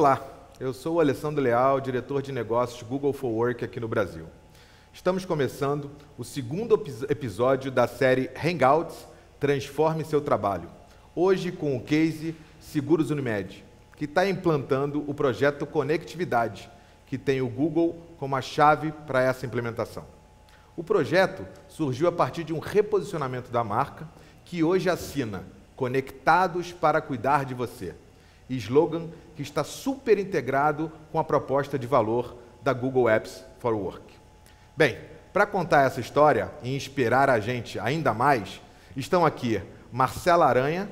Olá, eu sou o Alessandro Leal, diretor de negócios Google for Work aqui no Brasil. Estamos começando o segundo episódio da série Hangouts Transforme Seu Trabalho. Hoje com o case Seguros Unimed, que está implantando o projeto Conectividade, que tem o Google como a chave para essa implementação. O projeto surgiu a partir de um reposicionamento da marca, que hoje assina Conectados para Cuidar de Você, slogan que está super integrado com a proposta de valor da Google Apps for Work. Bem, para contar essa história e inspirar a gente ainda mais, estão aqui Marcela Aranha,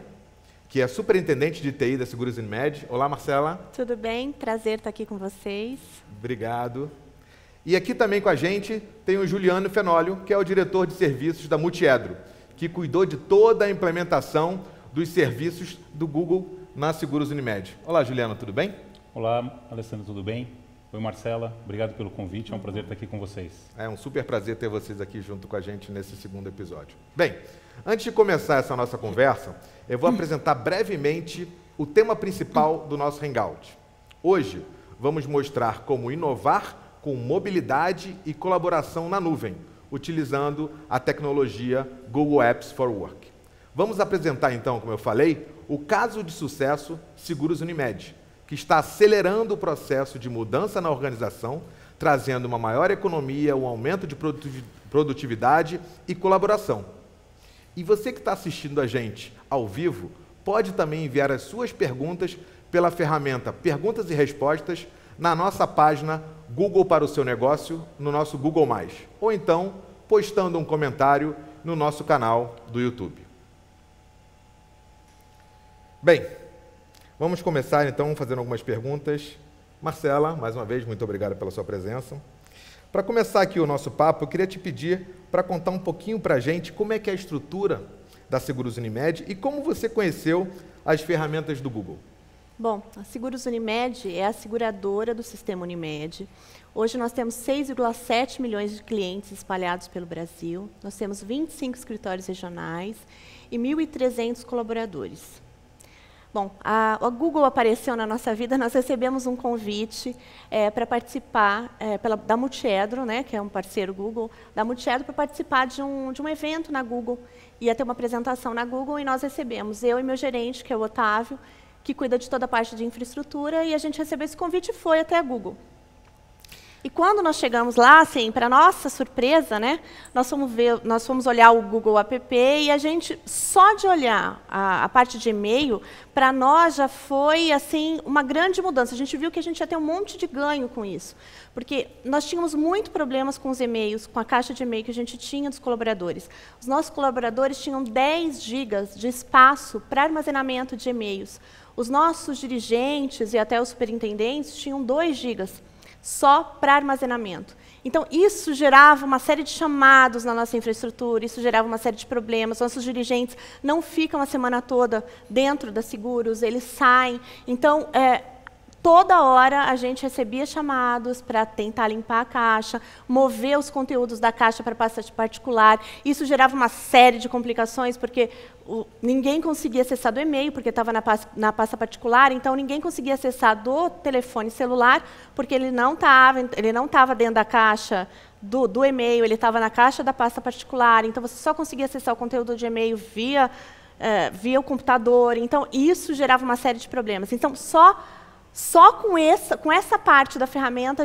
que é superintendente de TI da Seguros Unimed. Olá, Marcela. Tudo bem? Prazer estar aqui com vocês. Obrigado. E aqui também com a gente tem o Juliano Fenólio, que é o diretor de serviços da Multiedro, que cuidou de toda a implementação dos serviços do Google na Seguros Unimed. Olá, Juliano, tudo bem? Olá, Alessandro, tudo bem? Oi, Marcela, obrigado pelo convite, é um prazer estar aqui com vocês. É um super prazer ter vocês aqui junto com a gente nesse segundo episódio. Bem, antes de começar essa nossa conversa, eu vou apresentar brevemente o tema principal do nosso Hangout. Hoje, vamos mostrar como inovar com mobilidade e colaboração na nuvem, utilizando a tecnologia Google Apps for Work. Vamos apresentar então, como eu falei, o caso de sucesso Seguros Unimed, que está acelerando o processo de mudança na organização, trazendo uma maior economia, um aumento de produtividade e colaboração. E você que está assistindo a gente ao vivo, pode também enviar as suas perguntas pela ferramenta Perguntas e Respostas na nossa página Google para o seu negócio, no nosso Google+, ou então postando um comentário no nosso canal do YouTube. Bem, vamos começar então fazendo algumas perguntas. Marcela, mais uma vez, muito obrigado pela sua presença. Para começar aqui o nosso papo, eu queria te pedir para contar um pouquinho para a gente como é que é a estrutura da Seguros Unimed e como você conheceu as ferramentas do Google. Bom, a Seguros Unimed é a seguradora do sistema Unimed. Hoje nós temos 6,7 milhões de clientes espalhados pelo Brasil. Nós temos 25 escritórios regionais e 1.300 colaboradores. Bom, a Google apareceu na nossa vida, nós recebemos um convite para participar da Multiedro, né, que é um parceiro Google, da Multiedro, para participar de um evento na Google. Ia ter uma apresentação na Google e nós recebemos, eu e meu gerente, que é o Otávio, que cuida de toda a parte de infraestrutura, e a gente recebeu esse convite e foi até a Google. E quando nós chegamos lá, assim, para nossa surpresa, né, nós fomos olhar o Google App e a gente, só de olhar a parte de e-mail, para nós já foi assim, uma grande mudança. A gente viu que a gente ia ter um monte de ganho com isso. Porque nós tínhamos muito problemas com os e-mails, com a caixa de e-mail que a gente tinha dos colaboradores. Os nossos colaboradores tinham 10 gigas de espaço para armazenamento de e-mails. Os nossos dirigentes e até os superintendentes tinham 2 gigas só para armazenamento. Então, isso gerava uma série de chamados na nossa infraestrutura, isso gerava uma série de problemas. Nossos dirigentes não ficam a semana toda dentro da Seguros, eles saem. Então, toda hora a gente recebia chamados para tentar limpar a caixa, mover os conteúdos da caixa para pasta particular. Isso gerava uma série de complicações, porque ninguém conseguia acessar do e-mail, porque estava na pasta particular, então ninguém conseguia acessar do telefone celular, porque ele não estava dentro da caixa do e-mail, ele estava na caixa da pasta particular, então você só conseguia acessar o conteúdo de e-mail via o computador. Então, isso gerava uma série de problemas. Então, só com essa parte da ferramenta,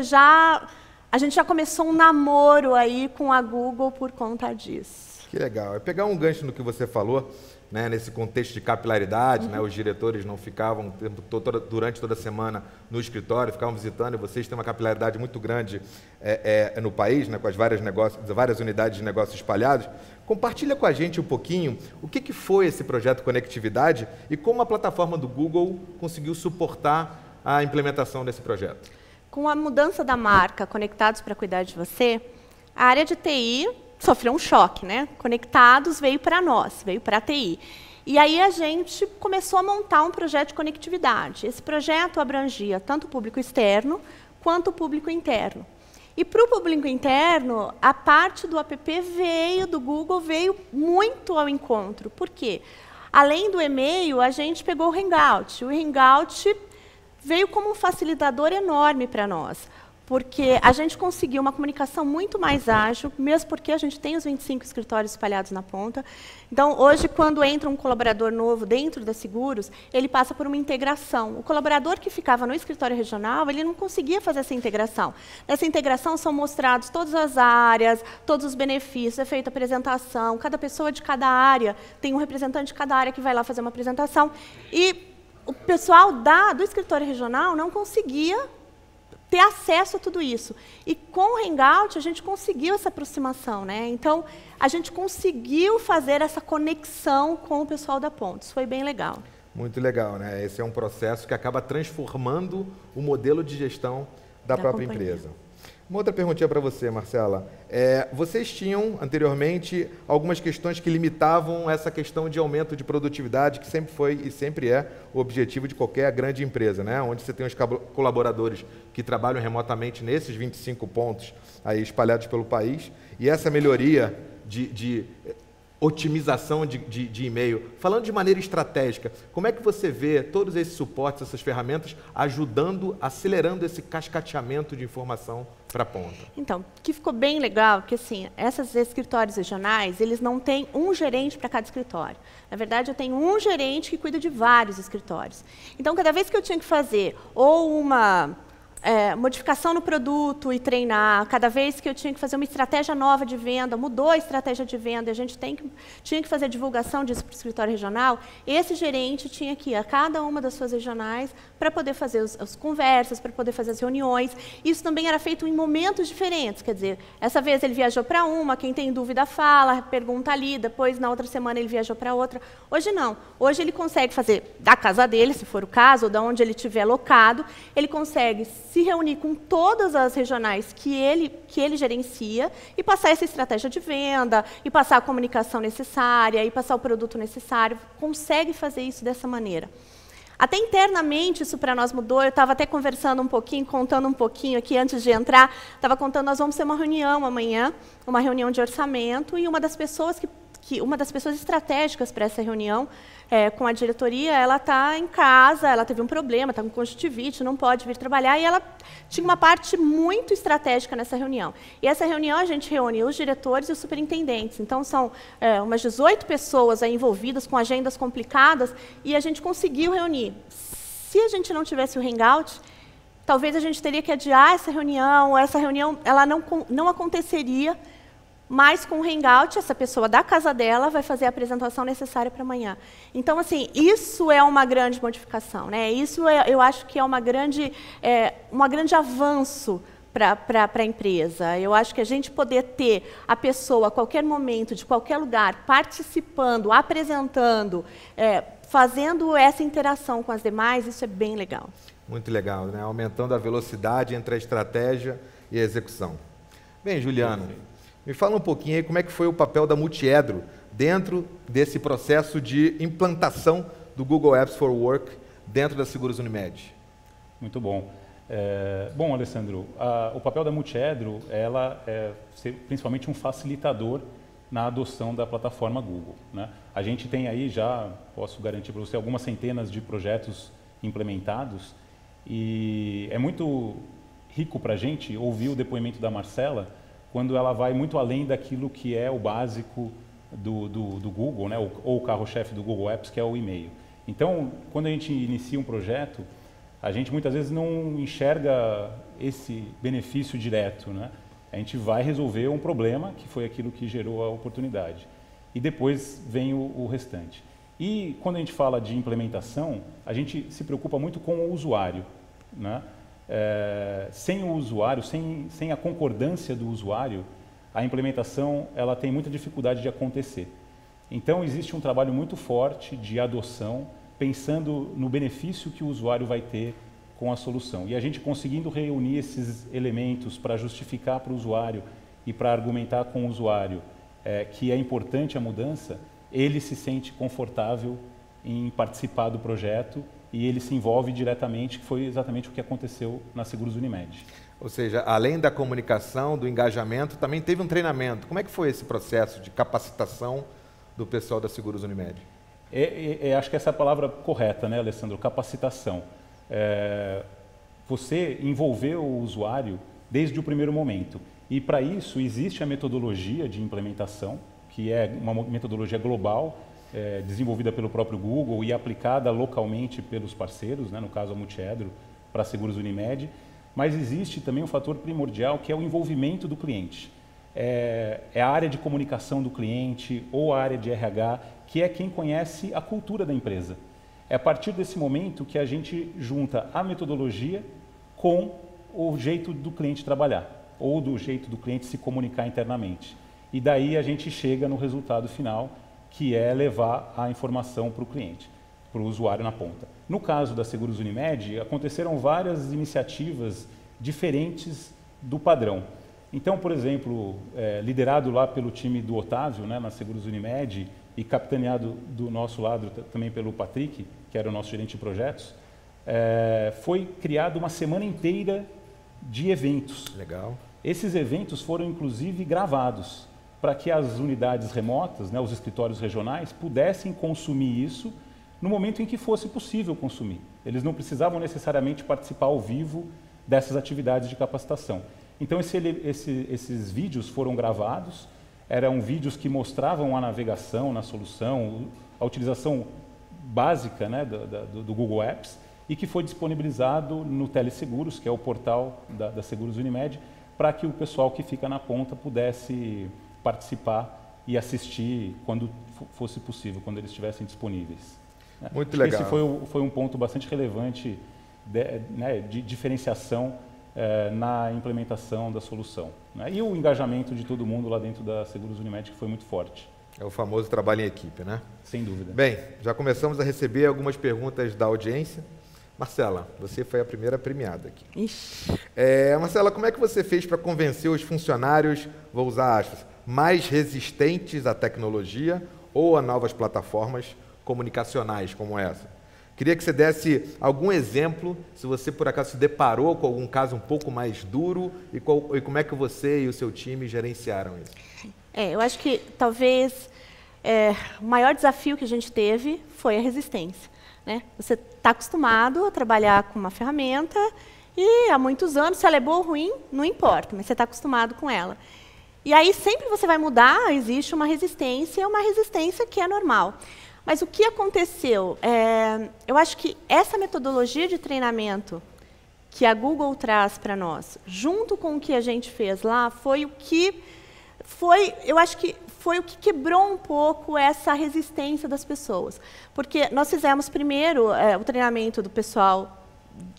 a gente já começou um namoro aí com a Google por conta disso. Que legal. É pegar um gancho no que você falou, né, nesse contexto de capilaridade, né, os diretores não ficavam durante toda a semana no escritório, ficavam visitando, e vocês têm uma capilaridade muito grande no país, né, com as várias unidades de negócio espalhadas. Compartilha com a gente um pouquinho o que foi esse projeto Conectividade e como a plataforma do Google conseguiu suportar a implementação desse projeto. Com a mudança da marca Conectados para Cuidar de Você, a área de TI sofreu um choque, né? Conectados veio para nós, veio para a TI. E aí a gente começou a montar um projeto de conectividade. Esse projeto abrangia tanto o público externo quanto o público interno. E para o público interno, a parte do app do Google veio muito ao encontro. Por quê? Além do e-mail, a gente pegou o Hangout. O Hangout veio como um facilitador enorme para nós, porque a gente conseguiu uma comunicação muito mais ágil, mesmo porque a gente tem os 25 escritórios espalhados na ponta. Então, hoje, quando entra um colaborador novo dentro da Seguros, ele passa por uma integração. O colaborador que ficava no escritório regional, ele não conseguia fazer essa integração. Nessa integração são mostrados todas as áreas, todos os benefícios, é feita a apresentação, cada pessoa de cada área, tem um representante de cada área que vai lá fazer uma apresentação. E o pessoal do escritório regional não conseguia ter acesso a tudo isso. E com o Hangout, a gente conseguiu essa aproximação, né? Então, a gente conseguiu fazer essa conexão com o pessoal da ponta. Isso foi bem legal. Muito legal, né? Esse é um processo que acaba transformando o modelo de gestão da própria companhia. empresa. Uma outra perguntinha para você, Marcela. Vocês tinham, anteriormente, algumas questões que limitavam essa questão de aumento de produtividade, que sempre foi e sempre é o objetivo de qualquer grande empresa, né? Onde você tem os colaboradores que trabalham remotamente nesses 25 pontos aí espalhados pelo país. E essa melhoria de otimização de e-mail. Falando de maneira estratégica, como é que você vê todos esses suportes, essas ferramentas, ajudando, acelerando esse cascateamento de informação para a ponta? Então, o que ficou bem legal, que assim, esses escritórios regionais, eles não têm um gerente para cada escritório. Na verdade, eu tenho um gerente que cuida de vários escritórios. Então, cada vez que eu tinha que fazer ou uma modificação no produto e treinar, cada vez que eu tinha que fazer uma estratégia nova de venda, mudou a estratégia de venda, a gente tinha que fazer a divulgação disso para o escritório regional, esse gerente tinha que ir a cada uma das suas regionais para poder fazer as conversas, para poder fazer as reuniões. Isso também era feito em momentos diferentes, quer dizer, essa vez ele viajou para uma, quem tem dúvida fala, pergunta ali, depois na outra semana ele viajou para outra. Hoje não, hoje ele consegue fazer da casa dele, se for o caso, ou de onde ele estiver alocado, ele consegue se reunir com todas as regionais que ele gerencia e passar essa estratégia de venda, e passar a comunicação necessária, e passar o produto necessário, consegue fazer isso dessa maneira. Até internamente isso para nós mudou, eu estava até conversando um pouquinho, contando um pouquinho aqui antes de entrar, estava contando, nós vamos ter uma reunião amanhã, uma reunião de orçamento, e uma das pessoas estratégicas para essa reunião com a diretoria, ela está em casa, ela teve um problema, está com conjuntivite, não pode vir trabalhar, e ela tinha uma parte muito estratégica nessa reunião. E essa reunião a gente reúne os diretores e os superintendentes. Então, são umas 18 pessoas aí envolvidas com agendas complicadas, e a gente conseguiu reunir. Se a gente não tivesse o Hangout, talvez a gente teria que adiar essa reunião ela não aconteceria, mas com o Hangout, essa pessoa da casa dela vai fazer a apresentação necessária para amanhã. Então, assim, isso é uma grande modificação, né? Isso eu acho que é um grande avanço para a empresa. Eu acho que a gente poder ter a pessoa a qualquer momento, de qualquer lugar, participando, apresentando, fazendo essa interação com as demais, isso é bem legal. Muito legal, né? Aumentando a velocidade entre a estratégia e a execução. Bem, Juliano, me fala um pouquinho aí como é que foi o papel da Multiedro dentro desse processo de implantação do Google Apps for Work dentro da Seguros Unimed. Muito bom. Bom, Alessandro, o papel da Multiedro ela é ser principalmente um facilitador na adoção da plataforma Google, né? A gente tem aí já, posso garantir para você, algumas centenas de projetos implementados, e é muito rico para a gente ouvir o depoimento da Marcela quando ela vai muito além daquilo que é o básico do Google, né? ou o carro-chefe do Google Apps, que é o e-mail. Então, quando a gente inicia um projeto, a gente muitas vezes não enxerga esse benefício direto, né? A gente vai resolver um problema, que foi aquilo que gerou a oportunidade. E depois vem o restante. E quando a gente fala de implementação, a gente se preocupa muito com o usuário, né? Sem o usuário, sem a concordância do usuário, a implementação ela tem muita dificuldade de acontecer. Então, existe um trabalho muito forte de adoção, pensando no benefício que o usuário vai ter com a solução. E a gente conseguindo reunir esses elementos para justificar para o usuário e para argumentar com o usuário que é importante a mudança, ele se sente confortável em participar do projeto e ele se envolve diretamente, que foi exatamente o que aconteceu na Seguros Unimed. Ou seja, além da comunicação, do engajamento, também teve um treinamento. Como é que foi esse processo de capacitação do pessoal da Seguros Unimed? Acho que essa é a palavra correta, né, Alessandro? Capacitação. você envolver o usuário desde o primeiro momento. E para isso existe a metodologia de implementação, que é uma metodologia global, desenvolvida pelo próprio Google e aplicada localmente pelos parceiros, né, no caso a Multiedro, para Seguros Unimed. Mas existe também um fator primordial, que é o envolvimento do cliente. É a área de comunicação do cliente ou a área de RH, que é quem conhece a cultura da empresa. É a partir desse momento que a gente junta a metodologia com o jeito do cliente trabalhar, ou do jeito do cliente se comunicar internamente. E daí a gente chega no resultado final, que é levar a informação para o cliente, para o usuário na ponta. No caso da Seguros Unimed, aconteceram várias iniciativas diferentes do padrão. Então, por exemplo, liderado lá pelo time do Otávio, né, na Seguros Unimed, e capitaneado do nosso lado também pelo Patrick, que era o nosso gerente de projetos, foi criada uma semana inteira de eventos. Legal. Esses eventos foram, inclusive, gravados, para que as unidades remotas, né, os escritórios regionais, pudessem consumir isso no momento em que fosse possível consumir. Eles não precisavam necessariamente participar ao vivo dessas atividades de capacitação. Então, esses vídeos foram gravados, eram vídeos que mostravam a navegação na solução, a utilização básica, né, do Google Apps, e que foi disponibilizado no Teleseguros, que é o portal da Seguros Unimed, para que o pessoal que fica na ponta pudesse participar e assistir quando fosse possível, quando eles estivessem disponíveis. Muito legal. Esse foi um ponto bastante relevante de diferenciação na implementação da solução, né? E o engajamento de todo mundo lá dentro da Seguros Unimed, que foi muito forte. É o famoso trabalho em equipe, né? Sem dúvida. Bem, já começamos a receber algumas perguntas da audiência. Marcela, você foi a primeira premiada aqui. Ixi. Marcela, como é que você fez para convencer os funcionários, vou usar aspas, mais resistentes à tecnologia ou a novas plataformas comunicacionais como essa? Queria que você desse algum exemplo, se você por acaso se deparou com algum caso um pouco mais duro e como é que você e o seu time gerenciaram isso. Eu acho que talvez o maior desafio que a gente teve foi a resistência, né? Você está acostumado a trabalhar com uma ferramenta e há muitos anos, se ela é boa ou ruim, não importa, mas você está acostumado com ela. E aí sempre você vai mudar, existe uma resistência que é normal. Mas o que aconteceu? Eu acho que essa metodologia de treinamento que a Google traz para nós, junto com o que a gente fez lá, eu acho que foi o que quebrou um pouco essa resistência das pessoas. Porque nós fizemos primeiro o treinamento do pessoal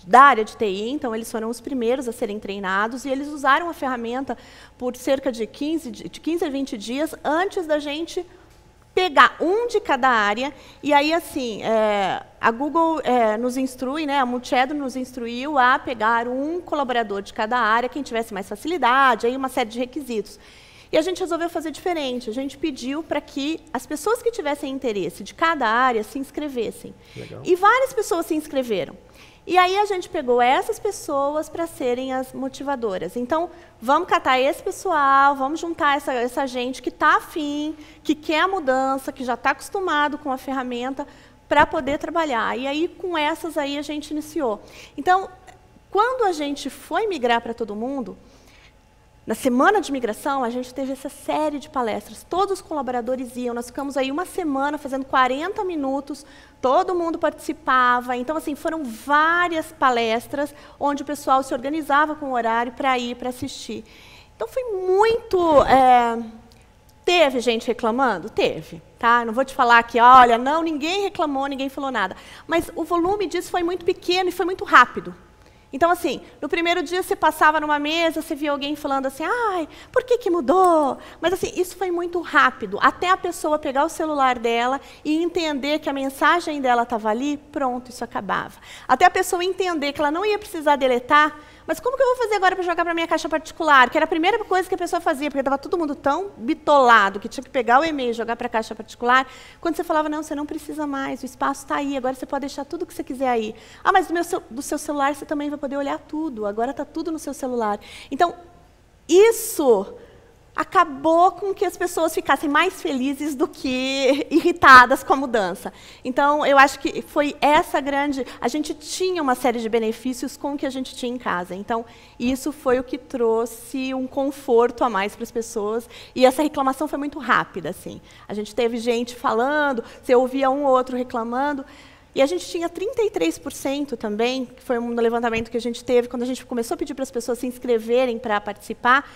da área de TI, então eles foram os primeiros a serem treinados e eles usaram a ferramenta por cerca de 15 a 20 dias antes da gente pegar um de cada área, e aí, assim, a Google nos instrui, né, a Multiedro nos instruiu a pegar um colaborador de cada área, quem tivesse mais facilidade, aí uma série de requisitos. E a gente resolveu fazer diferente, a gente pediu para que as pessoas que tivessem interesse de cada área se inscrevessem. Legal. E várias pessoas se inscreveram. E aí a gente pegou essas pessoas para serem as motivadoras. Então, vamos catar esse pessoal, vamos juntar essa gente que está afim, que quer a mudança, que já está acostumado com a ferramenta, para poder trabalhar. E aí, com essas aí, a gente iniciou. Então, quando a gente foi migrar para todo mundo, na semana de migração, a gente teve essa série de palestras. Todos os colaboradores iam. Nós ficamos aí uma semana fazendo 40 minutos. Todo mundo participava. Então, assim, foram várias palestras onde o pessoal se organizava com o horário para ir, para assistir. Então, foi muito... Teve gente reclamando? Teve. Tá? Não vou te falar que, olha, não, ninguém reclamou, ninguém falou nada. Mas o volume disso foi muito pequeno e foi muito rápido. Então, assim, no primeiro dia você passava numa mesa, você via alguém falando assim, ai, por que mudou? Mas, assim, isso foi muito rápido. Até a pessoa pegar o celular dela e entender que a mensagem dela estava ali, pronto, isso acabava. Até a pessoa entender que ela não ia precisar deletar, mas como que eu vou fazer agora para jogar para a minha caixa particular? Que era a primeira coisa que a pessoa fazia, porque estava todo mundo tão bitolado que tinha que pegar o e-mail e jogar para a caixa particular. Quando você falava, não, você não precisa mais, o espaço está aí, agora você pode deixar tudo o que você quiser aí. Ah, mas do seu celular você também vai poder olhar tudo, agora está tudo no seu celular. Então, isso acabou com que as pessoas ficassem mais felizes do que irritadas com a mudança. Então, eu acho que foi essa grande... A gente tinha uma série de benefícios com o que a gente tinha em casa. Então, isso foi o que trouxe um conforto a mais para as pessoas. E essa reclamação foi muito rápida, assim. A gente teve gente falando, você ouvia um ou outro reclamando. E a gente tinha 33% também, que foi um levantamento que a gente teve, quando a gente começou a pedir para as pessoas se inscreverem para participar,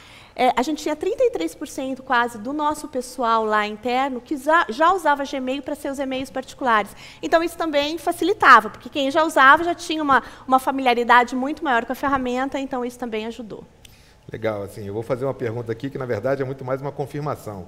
a gente tinha 33% quase do nosso pessoal lá interno que já usava Gmail para seus e-mails particulares. Então, isso também facilitava, porque quem já usava já tinha uma familiaridade muito maior com a ferramenta, então isso também ajudou. Legal, assim, eu vou fazer uma pergunta aqui que, na verdade, é muito mais uma confirmação,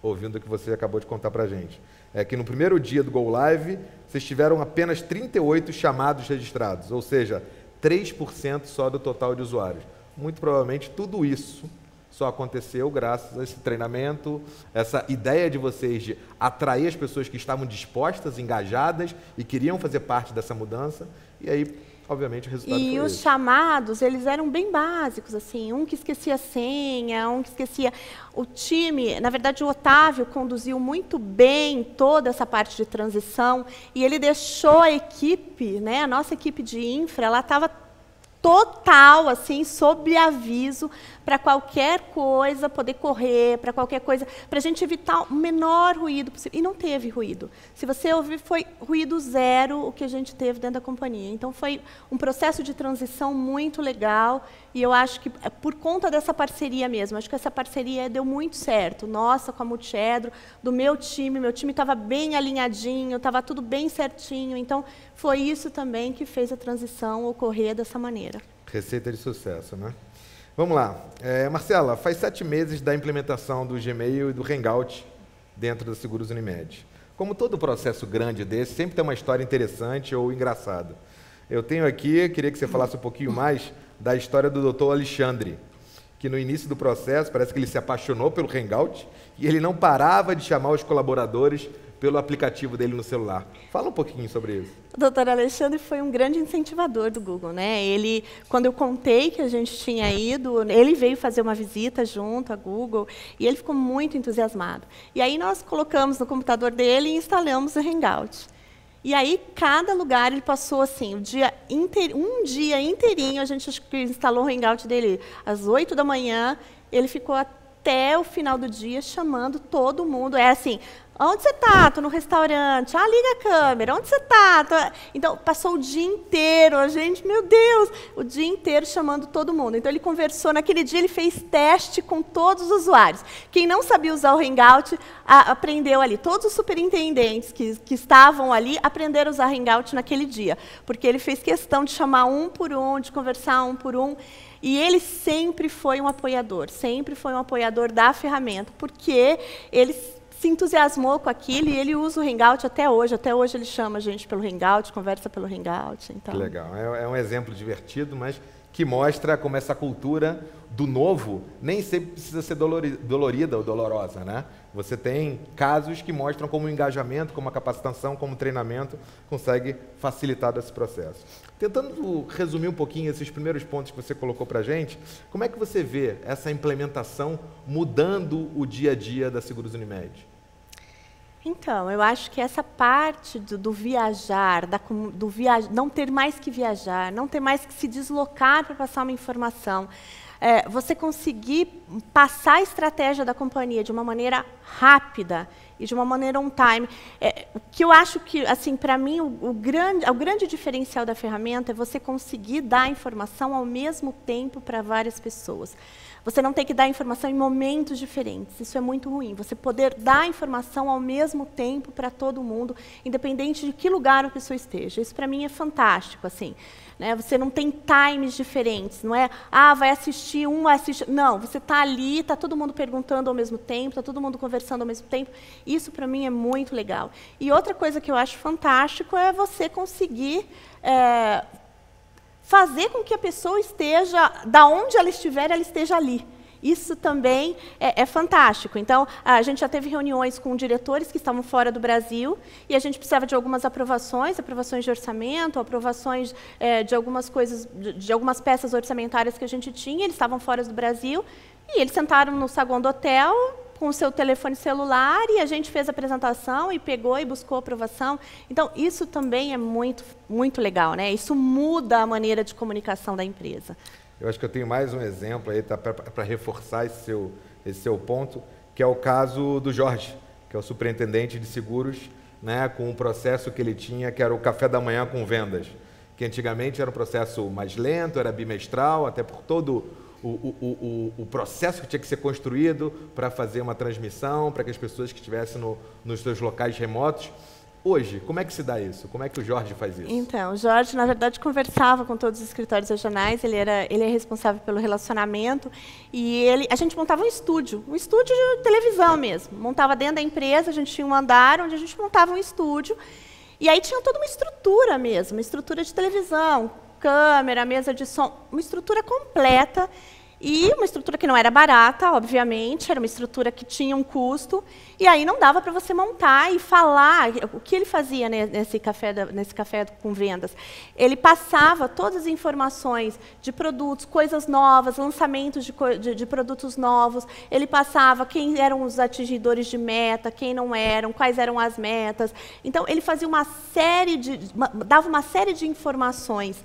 ouvindo o que você acabou de contar para a gente. É que no primeiro dia do Go Live, vocês tiveram apenas 38 chamados registrados, ou seja, 3% só do total de usuários. Muito provavelmente tudo isso só aconteceu graças a esse treinamento, essa ideia de vocês de atrair as pessoas que estavam dispostas, engajadas e queriam fazer parte dessa mudança, e aí, obviamente, o resultado foi esse. E os chamados, eles eram bem básicos, assim, um que esquecia a senha, um que esquecia... O time, na verdade, o Otávio conduziu muito bem toda essa parte de transição, e ele deixou a equipe, né, a nossa equipe de infra, ela estava total, assim, sob aviso, para qualquer coisa poder correr, para qualquer coisa, para a gente evitar o menor ruído possível. E não teve ruído. Se você ouvir, foi ruído zero o que a gente teve dentro da companhia. Então, foi um processo de transição muito legal, e eu acho que, por conta dessa parceria mesmo, acho que essa parceria deu muito certo. Nossa, com a Multiedro, do meu time estava bem alinhadinho, estava tudo bem certinho, então, foi isso também que fez a transição ocorrer dessa maneira. Receita de sucesso, né? Vamos lá. Marcela, faz 7 meses da implementação do Gmail e do Hangout dentro da Seguros Unimed. Como todo processo grande desse, sempre tem uma história interessante ou engraçada. Eu tenho aqui, queria que você falasse um pouquinho mais da história do Dr. Alexandre, que no início do processo parece que ele se apaixonou pelo Hangout e ele não parava de chamar os colaboradores pelo aplicativo dele no celular. Fala um pouquinho sobre isso. O doutor Alexandre foi um grande incentivador do Google, né? Ele, quando eu contei que a gente tinha ido, ele veio fazer uma visita junto à Google e ele ficou muito entusiasmado. E aí nós colocamos no computador dele e instalamos o Hangout. E aí, cada lugar ele passou assim, um dia inteirinho, a gente acho que instalou o Hangout dele às 8 da manhã, ele ficou até o final do dia chamando todo mundo. É assim, onde você está? Estou no restaurante. Ah, liga a câmera. Onde você está? Então, passou o dia inteiro, a gente, meu Deus, o dia inteiro chamando todo mundo. Então, ele conversou, naquele dia ele fez teste com todos os usuários. Quem não sabia usar o Hangout, aprendeu ali. Todos os superintendentes que estavam ali aprenderam a usar Hangout naquele dia, porque ele fez questão de chamar um por um, de conversar um por um. E ele sempre foi um apoiador da ferramenta, porque ele se entusiasmou com aquilo e ele usa o Hangout até hoje. Até hoje ele chama a gente pelo Hangout, conversa pelo Hangout. Então. Que legal. É um exemplo divertido, mas que mostra como essa cultura do novo nem sempre precisa ser dolorida ou dolorosa, né? Você tem casos que mostram como o engajamento, como a capacitação, como o treinamento consegue facilitar esse processo. Tentando resumir um pouquinho esses primeiros pontos que você colocou para a gente, como é que você vê essa implementação mudando o dia a dia da Seguros Unimed? Então, eu acho que essa parte do viajar, não ter mais que viajar, não ter mais que se deslocar para passar uma informação, você conseguir passar a estratégia da companhia de uma maneira rápida e de uma maneira on time. O que eu acho que, assim, para mim, o grande diferencial da ferramenta é você conseguir dar informação ao mesmo tempo para várias pessoas. Você não tem que dar informação em momentos diferentes. Isso é muito ruim. Você poder dar informação ao mesmo tempo para todo mundo, independente de que lugar a pessoa esteja. Isso, para mim, é fantástico, assim. Né? Você não tem times diferentes. Não é, vai assistir, um vai assistir. Não, você está ali, está todo mundo perguntando ao mesmo tempo, está todo mundo conversando ao mesmo tempo. Isso, para mim, é muito legal. E outra coisa que eu acho fantástico é você conseguir fazer com que a pessoa esteja, da onde ela esteja ali. Isso também é fantástico. Então, a gente já teve reuniões com diretores que estavam fora do Brasil e a gente precisava de algumas aprovações de orçamento, aprovações de algumas coisas, de algumas peças orçamentárias que a gente tinha, eles estavam fora do Brasil. E eles sentaram no saguão do hotel com o seu telefone celular e a gente fez a apresentação e pegou e buscou a aprovação. Então, isso também é muito, muito legal, né? Isso muda a maneira de comunicação da empresa. Eu acho que eu tenho mais um exemplo aí para reforçar esse seu ponto, que é o caso do Jorge, que é o superintendente de seguros, né, com um processo que ele tinha, que era o café da manhã com vendas, que antigamente era um processo mais lento, era bimestral, até por todo o processo que tinha que ser construído para fazer uma transmissão, para que as pessoas que estivessem nos seus locais remotos. Hoje, como é que se dá isso? Como é que o Jorge faz isso? Então, o Jorge, na verdade, conversava com todos os escritórios regionais, ele é responsável pelo relacionamento, e a gente montava um estúdio de televisão mesmo. Montava dentro da empresa, a gente tinha um andar onde a gente montava um estúdio, e aí tinha toda uma estrutura mesmo, uma estrutura de televisão, câmera, mesa de som, uma estrutura completa, e uma estrutura que não era barata, obviamente, era uma estrutura que tinha um custo, e aí não dava para você montar e falar. O que ele fazia nesse café com vendas? Ele passava todas as informações de produtos, coisas novas, lançamentos de produtos novos, ele passava quem eram os atingidores de meta, quem não eram, quais eram as metas. Então, ele fazia dava uma série de informações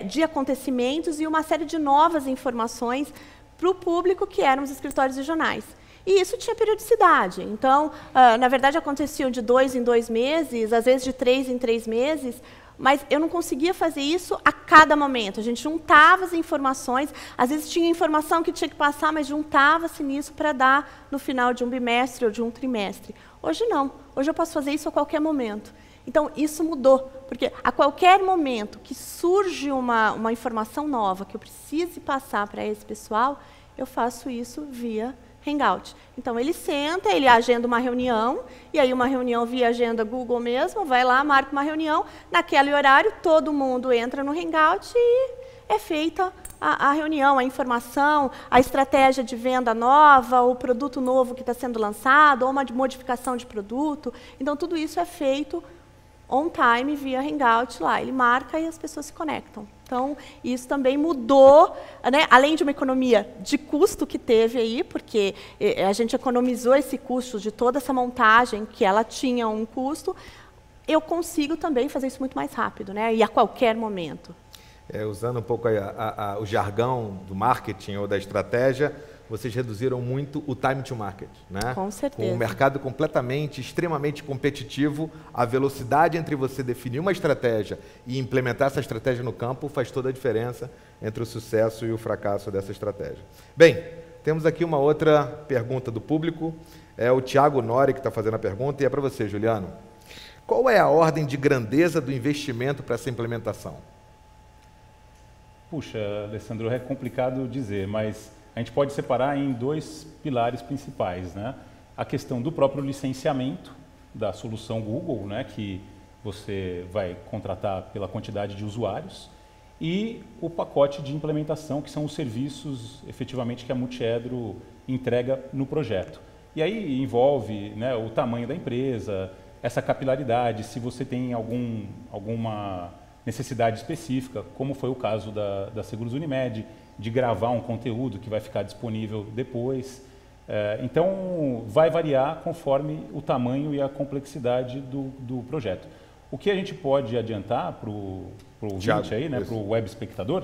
de acontecimentos e uma série de novas informações para o público que eram os escritórios regionais. E isso tinha periodicidade. Então, na verdade, aconteciam de 2 em 2 meses, às vezes de 3 em 3 meses, mas eu não conseguia fazer isso a cada momento. A gente juntava as informações, às vezes tinha informação que tinha que passar, mas juntava-se nisso para dar no final de um bimestre ou de um trimestre. Hoje não. Hoje eu posso fazer isso a qualquer momento. Então, isso mudou, porque a qualquer momento que surge uma informação nova que eu precise passar para esse pessoal, eu faço isso via Hangout. Então, ele senta, ele agenda uma reunião, e aí uma reunião via agenda Google mesmo, vai lá, marca uma reunião, naquele horário todo mundo entra no Hangout e é feita a reunião, a informação, a estratégia de venda nova, o produto novo que está sendo lançado, ou uma modificação de produto. Então, tudo isso é feito on time, via Hangout lá. Ele marca e as pessoas se conectam. Então, isso também mudou, né? Além de uma economia de custo que teve aí, porque a gente economizou esse custo de toda essa montagem, que ela tinha um custo, eu consigo também fazer isso muito mais rápido, né? E a qualquer momento. Usando um pouco o jargão do marketing ou da estratégia, vocês reduziram muito o time to market, né? Com certeza. Com o mercado extremamente competitivo, a velocidade entre você definir uma estratégia e implementar essa estratégia no campo faz toda a diferença entre o sucesso e o fracasso dessa estratégia. Bem, temos aqui uma outra pergunta do público. É o Thiago Nori que está fazendo a pergunta e é para você, Juliano. Qual é a ordem de grandeza do investimento para essa implementação? Puxa, Alessandro, é complicado dizer, mas a gente pode separar em 2 pilares principais, né? A questão do próprio licenciamento da solução Google, né, que você vai contratar pela quantidade de usuários, e o pacote de implementação, que são os serviços, efetivamente, que a Multiedro entrega no projeto. E aí envolve, né, o tamanho da empresa, essa capilaridade, se você tem alguma necessidade específica, como foi o caso da Seguros Unimed, de gravar um conteúdo que vai ficar disponível depois. Então, vai variar conforme o tamanho e a complexidade do projeto. O que a gente pode adiantar para o ouvinte aí, né, para o web espectador,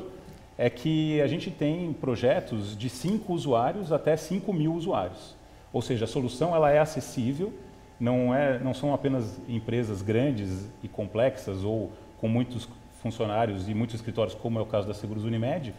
é que a gente tem projetos de 5 usuários até 5.000 usuários. Ou seja, a solução ela é acessível, não são apenas empresas grandes e complexas ou com muitos funcionários e muitos escritórios, como é o caso da Seguros Unimed,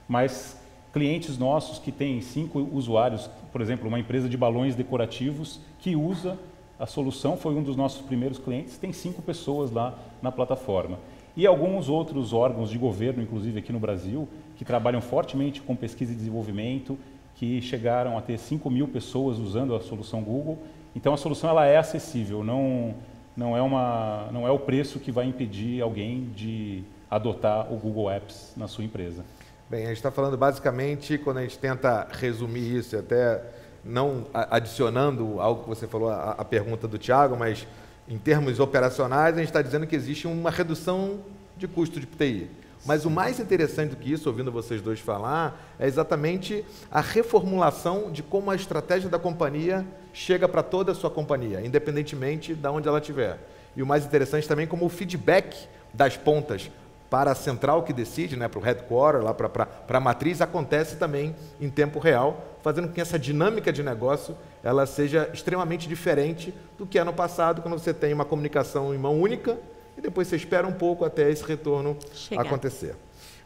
mas clientes nossos que têm 5 usuários, por exemplo, uma empresa de balões decorativos que usa a solução, foi um dos nossos primeiros clientes, tem 5 pessoas lá na plataforma. E alguns outros órgãos de governo, inclusive aqui no Brasil, que trabalham fortemente com pesquisa e desenvolvimento, que chegaram a ter 5.000 pessoas usando a solução Google. Então, a solução ela é acessível, não é o preço que vai impedir alguém de adotar o Google Apps na sua empresa. Bem, a gente está falando basicamente, quando a gente tenta resumir isso, até não adicionando algo que você falou, a pergunta do Thiago, mas em termos operacionais, a gente está dizendo que existe uma redução de custo de TI, Mas o mais interessante do que isso, ouvindo vocês dois falar, é exatamente a reformulação de como a estratégia da companhia chega para toda a sua companhia, independentemente de onde ela estiver. E o mais interessante também como o feedback das pontas para a central que decide, né, para o headquarter, lá para a matriz, acontece também em tempo real, fazendo com que essa dinâmica de negócio ela seja extremamente diferente do que é no passado, quando você tem uma comunicação em mão única e depois você espera um pouco até esse retorno acontecer.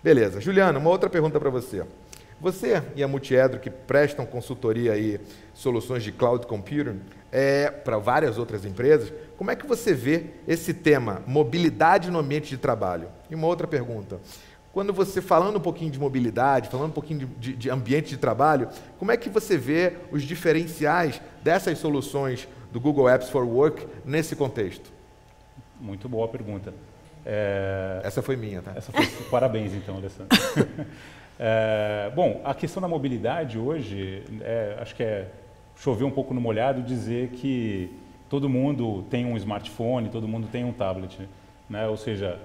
Beleza. Juliana, uma outra pergunta para você. Você e a Multiedro, que prestam consultoria e soluções de cloud computing para várias outras empresas, como é que você vê esse tema, mobilidade no ambiente de trabalho? E uma outra pergunta. Quando você, falando um pouquinho de mobilidade, falando um pouquinho de ambiente de trabalho, como é que você vê os diferenciais dessas soluções do Google Apps for Work nesse contexto? Muito boa pergunta. Essa foi minha, tá? Essa foi... Parabéns, então, Alessandro. Bom, a questão da mobilidade hoje, acho que é chover um pouco no molhado dizer que todo mundo tem um smartphone, todo mundo tem um tablet, né? Ou seja,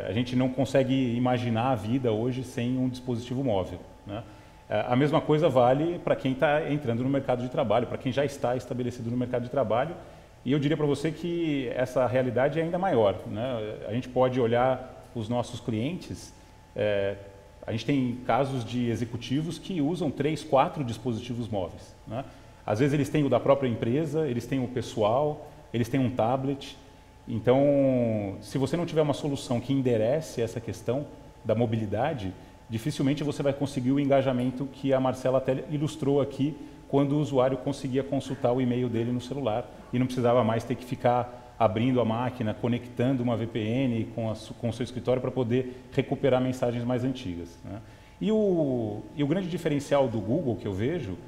a gente não consegue imaginar a vida hoje sem um dispositivo móvel, né? A mesma coisa vale para quem está entrando no mercado de trabalho, para quem já está estabelecido no mercado de trabalho. E eu diria para você que essa realidade é ainda maior, né? A gente pode olhar os nossos clientes, a gente tem casos de executivos que usam 3, 4 dispositivos móveis, né? Às vezes eles têm o da própria empresa, eles têm o pessoal, eles têm um tablet. Então, se você não tiver uma solução que enderece essa questão da mobilidade, dificilmente você vai conseguir o engajamento que a Marcela até ilustrou aqui, quando o usuário conseguia consultar o e-mail dele no celular e não precisava mais ter que ficar abrindo a máquina, conectando uma VPN com o seu escritório para poder recuperar mensagens mais antigas, né? E o grande diferencial do Google que eu vejo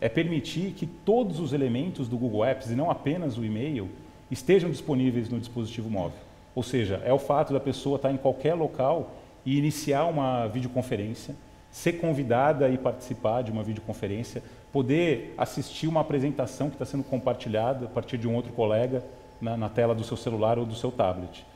é permitir que todos os elementos do Google Apps, e não apenas o e-mail, estejam disponíveis no dispositivo móvel. Ou seja, é o fato da pessoa estar em qualquer local e iniciar uma videoconferência, ser convidada e participar de uma videoconferência, poder assistir uma apresentação que está sendo compartilhada a partir de um outro colega na tela do seu celular ou do seu tablet.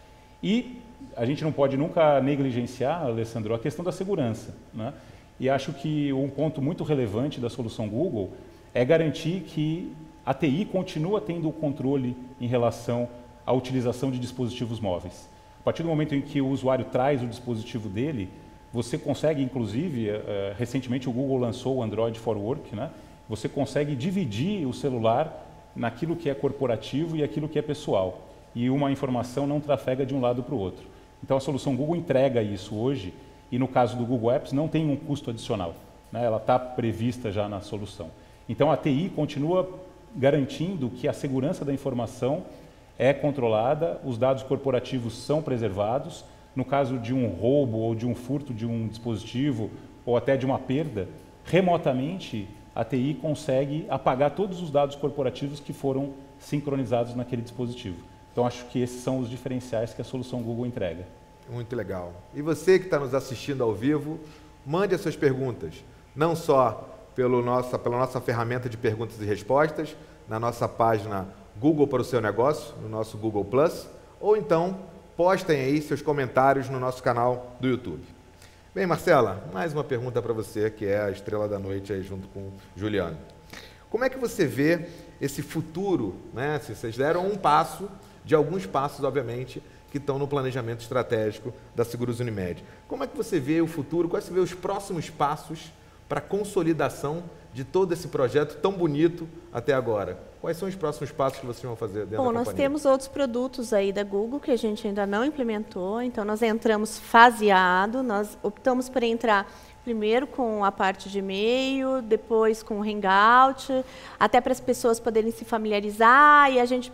E a gente não pode nunca negligenciar, Alessandro, a questão da segurança, né? E acho que um ponto muito relevante da solução Google é garantir que a TI continua tendo o controle em relação à utilização de dispositivos móveis. A partir do momento em que o usuário traz o dispositivo dele, você consegue, inclusive, recentemente o Google lançou o Android for Work, né? Você consegue dividir o celular naquilo que é corporativo e aquilo que é pessoal. E uma informação não trafega de um lado para o outro. Então a solução Google entrega isso hoje, e no caso do Google Apps não tem um custo adicional, né? Ela está prevista já na solução. Então a TI continua garantindo que a segurança da informação é controlada, os dados corporativos são preservados. No caso de um roubo ou de um furto de um dispositivo ou até de uma perda, remotamente a TI consegue apagar todos os dados corporativos que foram sincronizados naquele dispositivo. Então acho que esses são os diferenciais que a solução Google entrega. Muito legal. E você que está nos assistindo ao vivo, mande as suas perguntas, não só pela nossa ferramenta de perguntas e respostas, na nossa página Google para o seu negócio, no nosso Google+, ou então postem aí seus comentários no nosso canal do YouTube. Bem, Marcela, mais uma pergunta para você, que é a estrela da noite aí junto com o Juliano. Como é que você vê esse futuro, né? Se vocês deram um passo, de alguns passos, obviamente, que estão no planejamento estratégico da Seguros Unimed. Como é que você vê o futuro, quais você vê os próximos passos para a consolidação de todo esse projeto tão bonito até agora? Quais são os próximos passos que vocês vão fazer dentro da companhia? Nós temos outros produtos aí da Google que a gente ainda não implementou, então nós entramos faseado, nós optamos por entrar primeiro com a parte de e-mail, depois com o Hangout, até para as pessoas poderem se familiarizar e a gente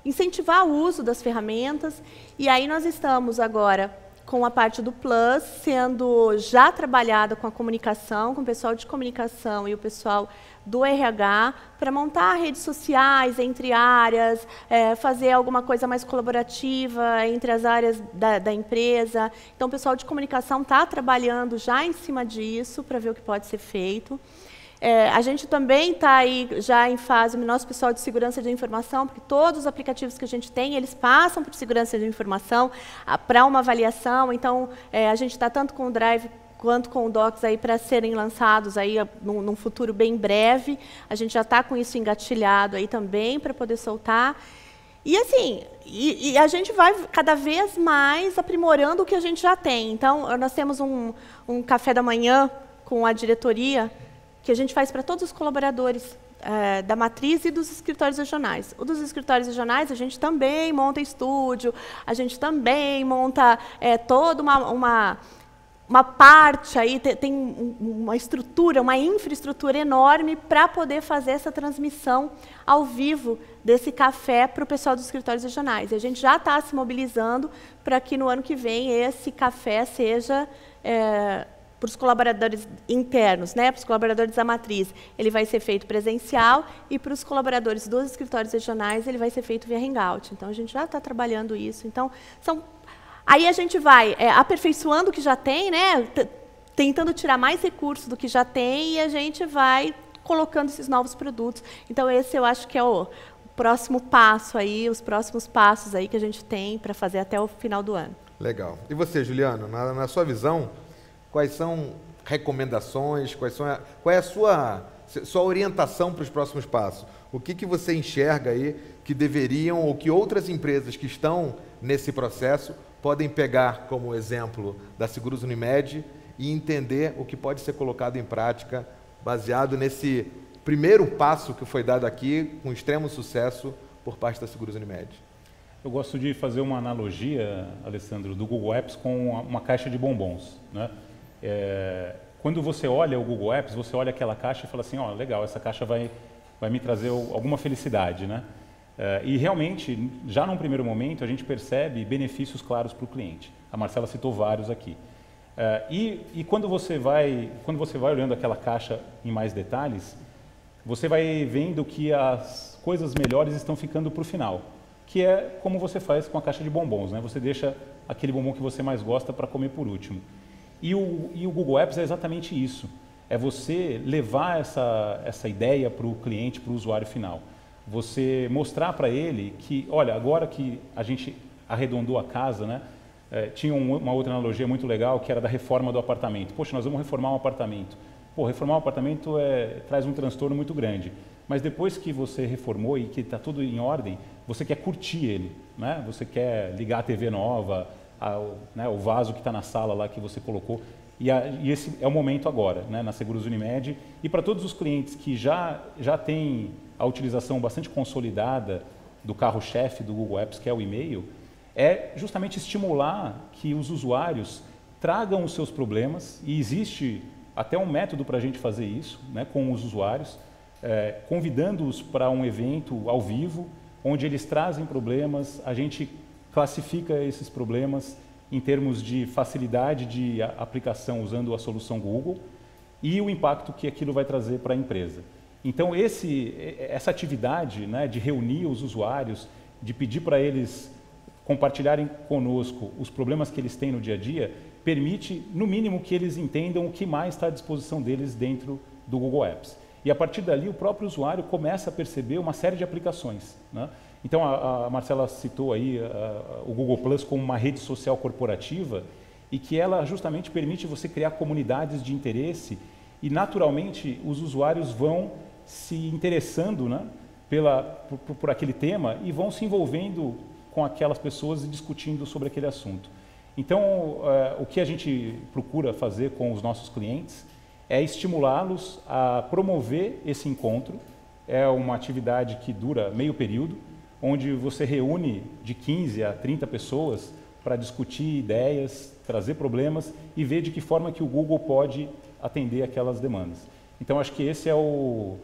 incentivar o uso das ferramentas. E aí nós estamos agora com a parte do Plus, sendo já trabalhada com a comunicação, com o pessoal de comunicação e o pessoal do RH, para montar redes sociais entre áreas, fazer alguma coisa mais colaborativa entre as áreas da empresa. Então, o pessoal de comunicação está trabalhando já em cima disso, para ver o que pode ser feito. A gente também está aí já em fase, o nosso pessoal de segurança de informação, porque todos os aplicativos que a gente tem, eles passam por segurança de informação para uma avaliação. Então, a gente está tanto com o Drive quanto com o Docs aí para serem lançados aí num futuro bem breve. A gente já está com isso engatilhado aí também para poder soltar. E assim, a gente vai cada vez mais aprimorando o que a gente já tem. Então, nós temos um café da manhã com a diretoria que a gente faz para todos os colaboradores da matriz e dos escritórios regionais. O dos escritórios regionais, a gente também monta estúdio, a gente também monta toda uma parte aí, tem uma estrutura, uma infraestrutura enorme para poder fazer essa transmissão ao vivo desse café para o pessoal dos escritórios regionais. E a gente já está se mobilizando para que no ano que vem esse café seja para os colaboradores internos, né, para os colaboradores da matriz, ele vai ser feito presencial, e para os colaboradores dos escritórios regionais, ele vai ser feito via Hangout. Então, a gente já está trabalhando isso. Então, aí a gente vai aperfeiçoando o que já tem, né, tentando tirar mais recursos do que já tem, e a gente vai colocando esses novos produtos. Então, esse eu acho que é o próximo passo aí, os próximos passos aí que a gente tem para fazer até o final do ano. Legal. E você, Juliano, na sua visão, quais são recomendações, qual é a sua orientação para os próximos passos? O que você enxerga aí que deveriam, ou que outras empresas que estão nesse processo podem pegar como exemplo da Seguros Unimed e entender o que pode ser colocado em prática baseado nesse primeiro passo que foi dado aqui com extremo sucesso por parte da Seguros Unimed? Eu gosto de fazer uma analogia, Alessandro, do Google Apps com uma caixa de bombons, né? Quando você olha o Google Apps, você olha aquela caixa e fala assim, ó, legal, essa caixa vai me trazer alguma felicidade, né? E realmente, já num primeiro momento, a gente percebe benefícios claros para o cliente. A Marcela citou vários aqui. E quando você vai olhando aquela caixa em mais detalhes, você vai vendo que as coisas melhores estão ficando para o final, que é como você faz com a caixa de bombons, né? Você deixa aquele bombom que você mais gosta para comer por último. E o Google Apps é exatamente isso. É você levar essa ideia para o cliente, para o usuário final. Você mostrar para ele que, olha, agora que a gente arredondou a casa, né? Tinha uma outra analogia muito legal, que era da reforma do apartamento. Poxa, nós vamos reformar um apartamento. Pô, reformar um apartamento traz um transtorno muito grande. Mas depois que você reformou e que está tudo em ordem, você quer curtir ele, né? Você quer ligar a TV nova, o vaso que está na sala lá que você colocou. E esse é o momento agora, né, na Seguros Unimed. E para todos os clientes que já têm a utilização bastante consolidada do carro-chefe do Google Apps, que é o e-mail, é justamente estimular que os usuários tragam os seus problemas, e existe até um método para a gente fazer isso, né, com os usuários, convidando-os para um evento ao vivo, onde eles trazem problemas, a gente classifica esses problemas em termos de facilidade de aplicação usando a solução Google e o impacto que aquilo vai trazer para a empresa. Então, essa atividade, né, de reunir os usuários, de pedir para eles compartilharem conosco os problemas que eles têm no dia a dia, permite, no mínimo, que eles entendam o que mais está à disposição deles dentro do Google Apps. E, a partir dali, o próprio usuário começa a perceber uma série de aplicações, né? Então, a Marcela citou aí o Google Plus como uma rede social corporativa, e que ela justamente permite você criar comunidades de interesse, e naturalmente os usuários vão se interessando, né, por aquele tema, e vão se envolvendo com aquelas pessoas e discutindo sobre aquele assunto. Então, o que a gente procura fazer com os nossos clientes é estimulá-los a promover esse encontro. É uma atividade que dura meio período, onde você reúne de 15 a 30 pessoas para discutir ideias, trazer problemas e ver de que forma que o Google pode atender aquelas demandas. Então, acho que esse é o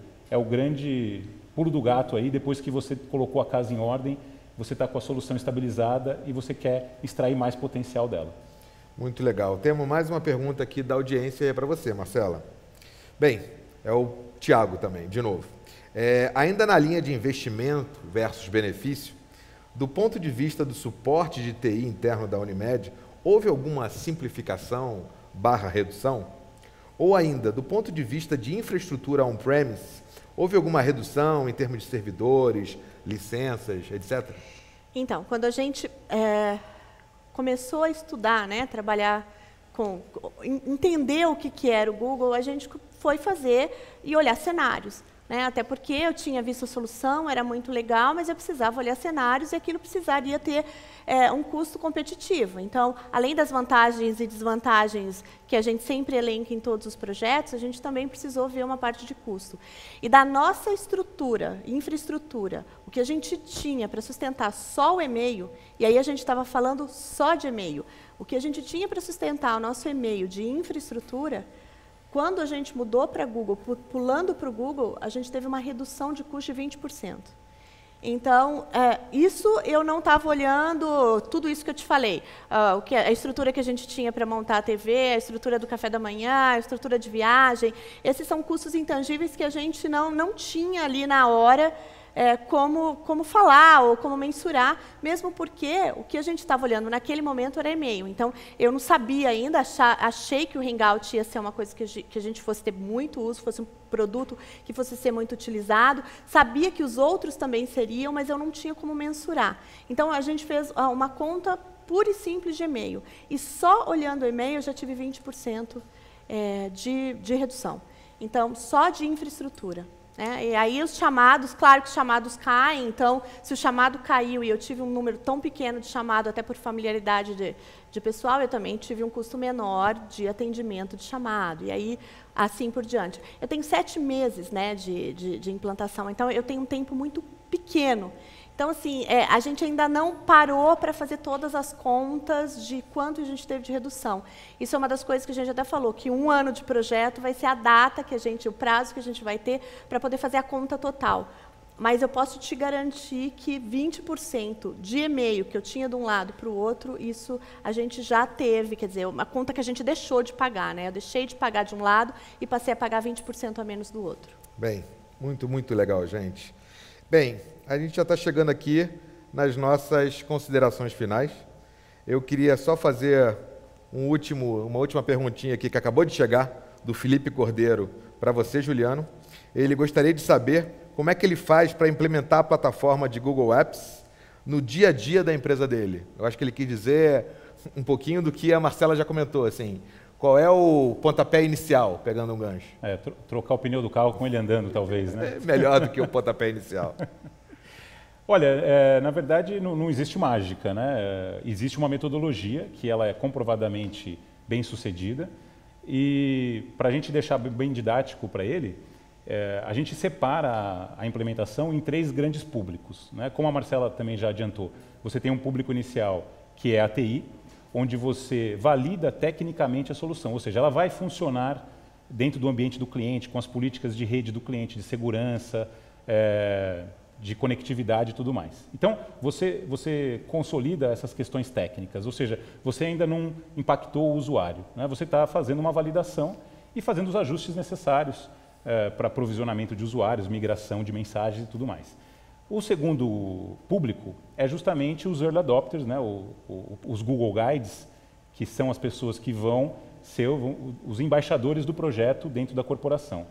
grande pulo do gato aí. Depois que você colocou a casa em ordem, você está com a solução estabilizada e você quer extrair mais potencial dela. Muito legal. Temos mais uma pergunta aqui da audiência para você, Marcela. Bem, é o Tiago também, de novo. Ainda na linha de investimento versus benefício, do ponto de vista do suporte de TI interno da Unimed, houve alguma simplificação / redução? Ou ainda, do ponto de vista de infraestrutura on-premise, houve alguma redução em termos de servidores, licenças, etc.? Então, quando a gente começou a estudar, né, trabalhar entender o que era o Google, a gente foi fazer e olhar cenários. Né? Até porque eu tinha visto a solução, era muito legal, mas eu precisava olhar cenários e aquilo precisaria ter um custo competitivo. Então, além das vantagens e desvantagens que a gente sempre elenca em todos os projetos, a gente também precisou ver uma parte de custo. E da nossa estrutura, infraestrutura, o que a gente tinha para sustentar só o e-mail, e aí a gente estava falando só de e-mail, o que a gente tinha para sustentar o nosso e-mail de infraestrutura, quando a gente mudou para Google, pulando para o Google, a gente teve uma redução de custo de 20%. Então, isso eu não estava olhando tudo isso que eu te falei. A estrutura que a gente tinha para montar a TV, a estrutura do café da manhã, a estrutura de viagem. Esses são custos intangíveis que a gente não tinha ali na hora como falar ou como mensurar, mesmo porque o que a gente estava olhando naquele momento era e-mail. Então, eu não sabia ainda, achei que o Hangout ia ser uma coisa que a gente fosse ter muito uso, fosse um produto que fosse ser muito utilizado. Sabia que os outros também seriam, mas eu não tinha como mensurar. Então, a gente fez uma conta pura e simples de e-mail. E só olhando o e-mail, eu já tive 20% de redução. Então, só de infraestrutura. E aí os chamados, claro que os chamados caem, então se o chamado caiu e eu tive um número tão pequeno de chamado, até por familiaridade de pessoal, eu também tive um custo menor de atendimento de chamado, e aí assim por diante. Eu tenho 7 meses de implantação, então eu tenho um tempo muito pequeno. Então, assim, a gente ainda não parou para fazer todas as contas de quanto a gente teve de redução. Isso é uma das coisas que a gente até falou, que 1 ano de projeto vai ser a data que o prazo que a gente vai ter para poder fazer a conta total. Mas eu posso te garantir que 20% de e-mail que eu tinha de um lado para o outro, isso a gente já teve, quer dizer, uma conta que a gente deixou de pagar, né? Eu deixei de pagar de um lado e passei a pagar 20% a menos do outro. Bem, muito, muito legal, gente. Bem, a gente já está chegando aqui nas nossas considerações finais. Eu queria só fazer uma última perguntinha aqui que acabou de chegar, do Felipe Cordeiro, para você, Juliano. Ele gostaria de saber como é que ele faz para implementar a plataforma de Google Apps no dia a dia da empresa dele. Eu acho que ele quis dizer um pouquinho do que a Marcela já comentou, assim, qual é o pontapé inicial, pegando um gancho? Trocar o pneu do carro com ele andando, talvez, né? Melhor do que o pontapé inicial. Olha, na verdade, não existe mágica, né? Existe uma metodologia que ela é comprovadamente bem sucedida e, para a gente deixar bem didático para ele, a gente separa a implementação em 3 grandes públicos, né? Como a Marcela também já adiantou, você tem um público inicial que é a TI, onde você valida tecnicamente a solução, ou seja, ela vai funcionar dentro do ambiente do cliente, com as políticas de rede do cliente, de segurança, de conectividade e tudo mais. Então, você consolida essas questões técnicas, ou seja, você ainda não impactou o usuário, né? Você está fazendo uma validação e fazendo os ajustes necessários para provisionamento de usuários, migração de mensagens e tudo mais. O segundo público é justamente os early adopters, né? Os Google Guides, que são as pessoas que vão ser os embaixadores do projeto dentro da corporação.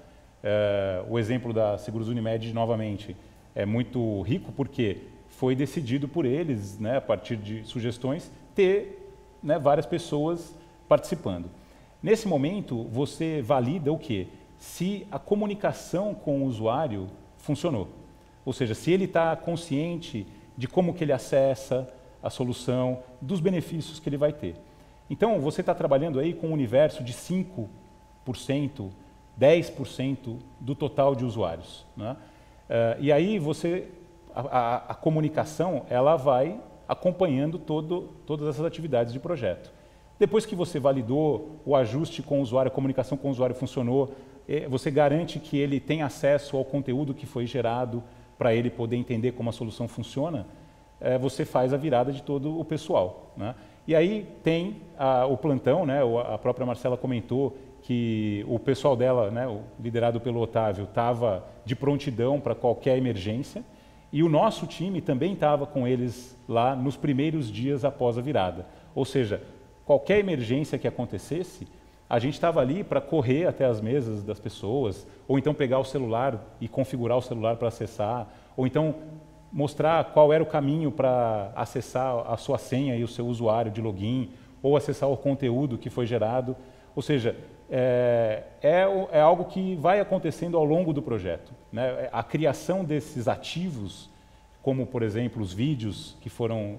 O exemplo da Seguros Unimed, novamente, é muito rico porque foi decidido por eles, né, a partir de sugestões, ter, né, várias pessoas participando. Nesse momento, você valida o quê? Se a comunicação com o usuário funcionou. Ou seja, se ele está consciente de como que ele acessa a solução, dos benefícios que ele vai ter. Então, você está trabalhando aí com um universo de 5%, 10% do total de usuários, né? E aí a comunicação ela vai acompanhando todas essas atividades de projeto. Depois que você validou o ajuste com o usuário, a comunicação com o usuário funcionou, você garante que ele tem acesso ao conteúdo que foi gerado para ele poder entender como a solução funciona, você faz a virada de todo o pessoal, né? E aí tem o plantão, né? A própria Marcela comentou que o pessoal dela, né, liderado pelo Otávio, estava de prontidão para qualquer emergência, e o nosso time também estava com eles lá nos primeiros dias após a virada. Ou seja, qualquer emergência que acontecesse, A gente estava ali para correr até as mesas das pessoas, ou então pegar o celular e configurar o celular para acessar, ou então mostrar qual era o caminho para acessar a sua senha e o seu usuário de login, ou acessar o conteúdo que foi gerado. Ou seja, é algo que vai acontecendo ao longo do projeto, né? A criação desses ativos, como, por exemplo, os vídeos que foram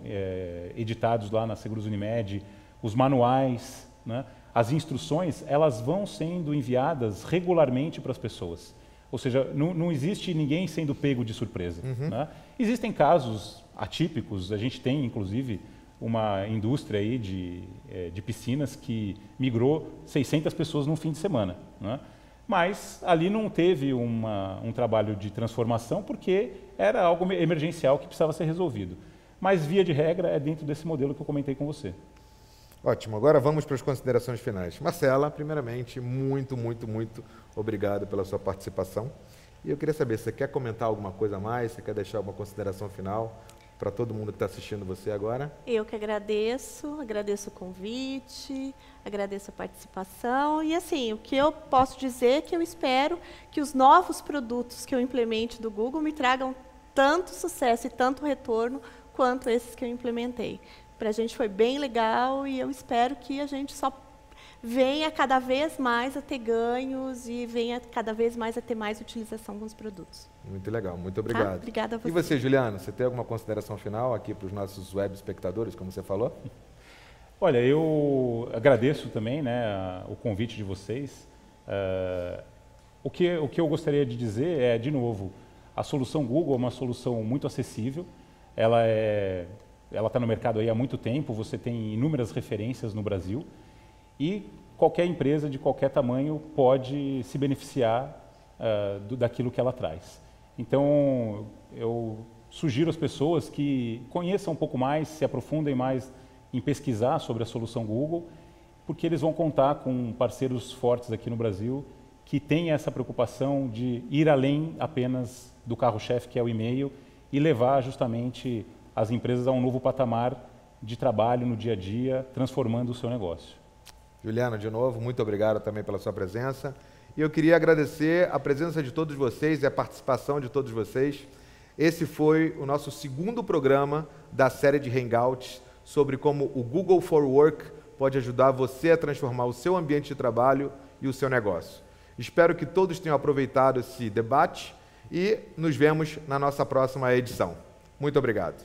editados lá na Seguros Unimed, os manuais, né? As instruções, elas vão sendo enviadas regularmente para as pessoas. Ou seja, não existe ninguém sendo pego de surpresa. Né? Existem casos atípicos, a gente tem, inclusive, uma indústria aí de piscinas que migrou 600 pessoas num fim de semana. Né? Mas ali não teve um trabalho de transformação porque era algo emergencial que precisava ser resolvido. Mas, via de regra, é dentro desse modelo que eu comentei com você. Ótimo, agora vamos para as considerações finais. Marcela, primeiramente, muito obrigado pela sua participação. E eu queria saber, você quer comentar alguma coisa a mais? Você quer deixar alguma consideração final para todo mundo que está assistindo você agora? Eu que agradeço o convite, agradeço a participação. E assim, o que eu posso dizer é que eu espero que os novos produtos que eu implemente do Google me tragam tanto sucesso e tanto retorno quanto esses que eu implementei. Para a gente foi bem legal e eu espero que a gente só venha cada vez mais a ter ganhos e venha cada vez mais a ter mais utilização com os produtos. Muito legal, muito obrigado. Tá? Obrigada a você. E você, Juliano, você tem alguma consideração final aqui para os nossos web espectadores, como você falou? Olha, eu agradeço também, né, o convite de vocês. O que eu gostaria de dizer é, de novo, a solução Google é uma solução muito acessível, ela está no mercado aí há muito tempo, você tem inúmeras referências no Brasil e qualquer empresa de qualquer tamanho pode se beneficiar daquilo que ela traz. Então, eu sugiro às pessoas que conheçam um pouco mais, se aprofundem mais em pesquisar sobre a solução Google, porque eles vão contar com parceiros fortes aqui no Brasil que têm essa preocupação de ir além apenas do carro-chefe, que é o e-mail, e levar justamente as empresas a um novo patamar de trabalho no dia a dia, transformando o seu negócio. Juliano, de novo, muito obrigado também pela sua presença. E eu queria agradecer a presença de todos vocês e a participação de todos vocês. Esse foi o nosso segundo programa da série de Hangouts sobre como o Google for Work pode ajudar você a transformar o seu ambiente de trabalho e o seu negócio. Espero que todos tenham aproveitado esse debate e nos vemos na nossa próxima edição. Muito obrigado.